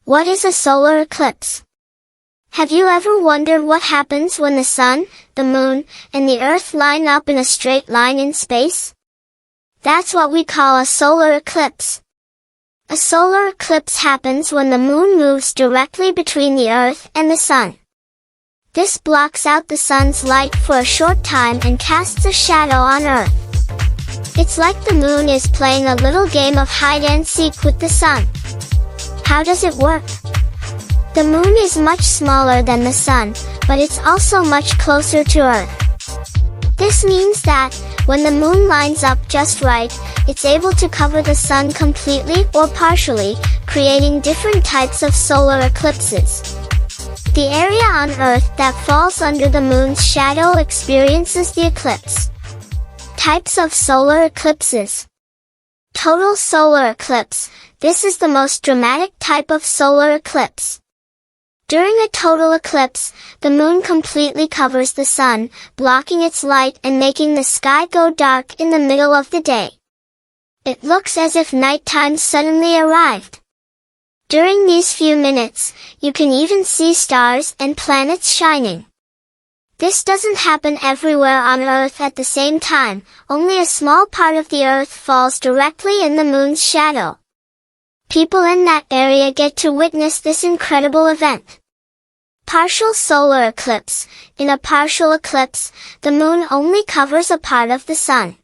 What is a solar eclipse? Have you ever wondered what happens when the sun, the moon, and the earth line up in a straight line in space? That's what we call a solar eclipse. A solar eclipse happens when the moon moves directly between the earth and the sun. This blocks out the sun's light for a short time and casts a shadow on earth. It's like the moon is playing a little game of hide-and-seek with the sun. How does it work? The moon is much smaller than the sun, but it's also much closer to Earth. This means that, when the moon lines up just right, it's able to cover the sun completely or partially, creating different types of solar eclipses. The area on Earth that falls under the moon's shadow experiences the eclipse. Types of solar eclipses. Total solar eclipse. This is the most dramatic type of solar eclipse. During a total eclipse, the moon completely covers the sun, blocking its light and making the sky go dark in the middle of the day. It looks as if nighttime suddenly arrived. During these few minutes, you can even see stars and planets shining. This doesn't happen everywhere on Earth at the same time, only a small part of the Earth falls directly in the moon's shadow. People in that area get to witness this incredible event. Partial solar eclipse. In a partial eclipse, the moon only covers a part of the sun.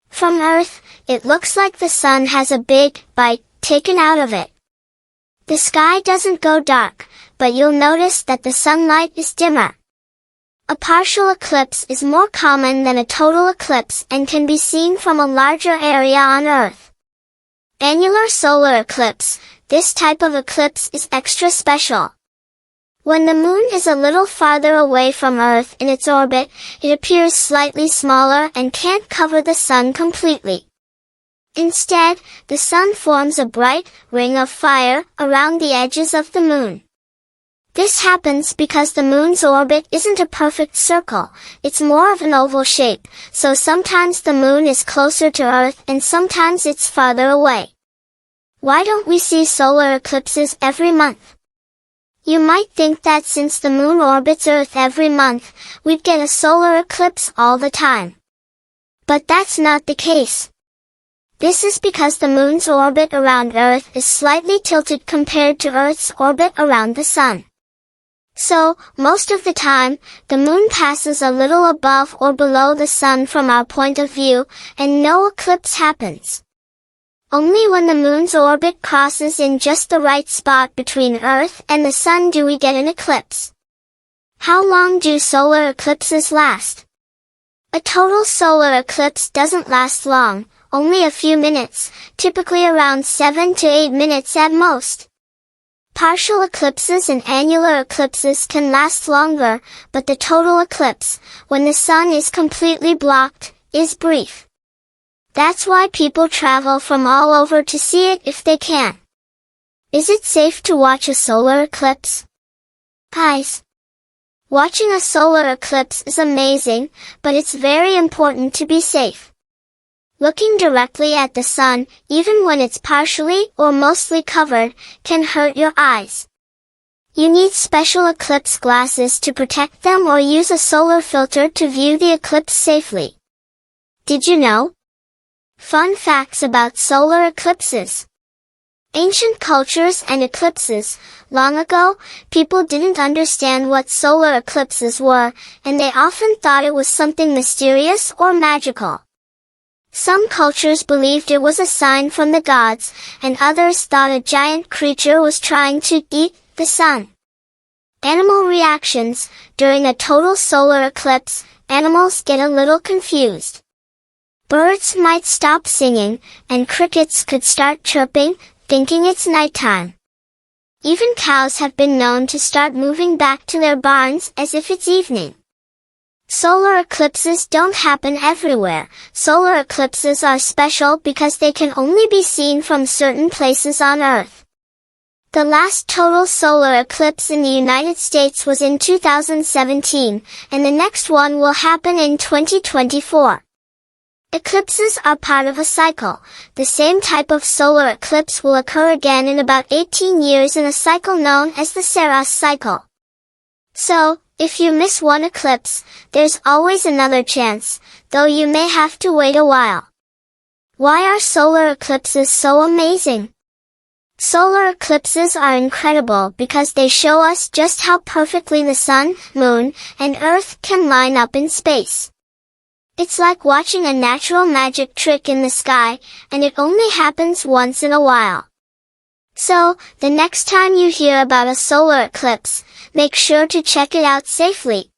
From Earth, it looks like the sun has a big bite taken out of it. The sky doesn't go dark, but you'll notice that the sunlight is dimmer. A partial eclipse is more common than a total eclipse and can be seen from a larger area on Earth. Annular solar eclipse. This type of eclipse is extra special. When the moon is a little farther away from Earth in its orbit, it appears slightly smaller and can't cover the sun completely. Instead, the sun forms a bright ring of fire around the edges of the moon. This happens because the moon's orbit isn't a perfect circle, it's more of an oval shape, so sometimes the moon is closer to Earth and sometimes it's farther away. Why don't we see solar eclipses every month? You might think that since the moon orbits Earth every month, we'd get a solar eclipse all the time. But that's not the case. This is because the moon's orbit around Earth is slightly tilted compared to Earth's orbit around the sun. So, most of the time, the moon passes a little above or below the sun from our point of view, and no eclipse happens. Only when the moon's orbit crosses in just the right spot between Earth and the sun do we get an eclipse. How long do solar eclipses last? A total solar eclipse doesn't last long, only a few minutes, typically around 7 to 8 minutes at most. Partial eclipses and annular eclipses can last longer, but the total eclipse, when the sun is completely blocked, is brief. That's why people travel from all over to see it if they can. Is it safe to watch a solar eclipse? Guys, watching a solar eclipse is amazing, but it's very important to be safe. Looking directly at the sun, even when it's partially or mostly covered, can hurt your eyes. You need special eclipse glasses to protect them or use a solar filter to view the eclipse safely. Did you know? Fun facts about solar eclipses. Ancient cultures and eclipses. Long ago, people didn't understand what solar eclipses were, and they often thought it was something mysterious or magical. Some cultures believed it was a sign from the gods, and others thought a giant creature was trying to eat the sun. Animal reactions. During a total solar eclipse, animals get a little confused. Birds might stop singing, and crickets could start chirping, thinking it's nighttime. Even cows have been known to start moving back to their barns as if it's evening. Solar eclipses don't happen everywhere. Solar eclipses are special because they can only be seen from certain places on Earth. The last total solar eclipse in the United States was in 2017, and the next one will happen in 2024. Eclipses are part of a cycle. The same type of solar eclipse will occur again in about 18 years in a cycle known as the Saros cycle. So, if you miss one eclipse, there's always another chance, though you may have to wait a while. Why are solar eclipses so amazing? Solar eclipses are incredible because they show us just how perfectly the sun, moon, and earth can line up in space. It's like watching a natural magic trick in the sky, and it only happens once in a while. So, the next time you hear about a solar eclipse, make sure to check it out safely.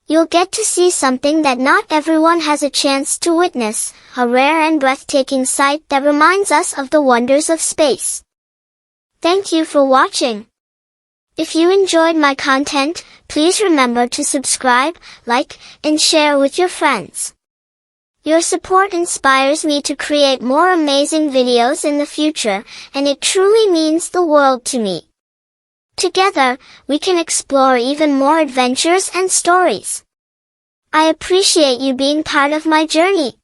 You'll get to see something that not everyone has a chance to witness, a rare and breathtaking sight that reminds us of the wonders of space. Thank you for watching. If you enjoyed my content, please remember to subscribe, like, and share with your friends. Your support inspires me to create more amazing videos in the future, and it truly means the world to me. Together, we can explore even more adventures and stories. I appreciate you being part of my journey.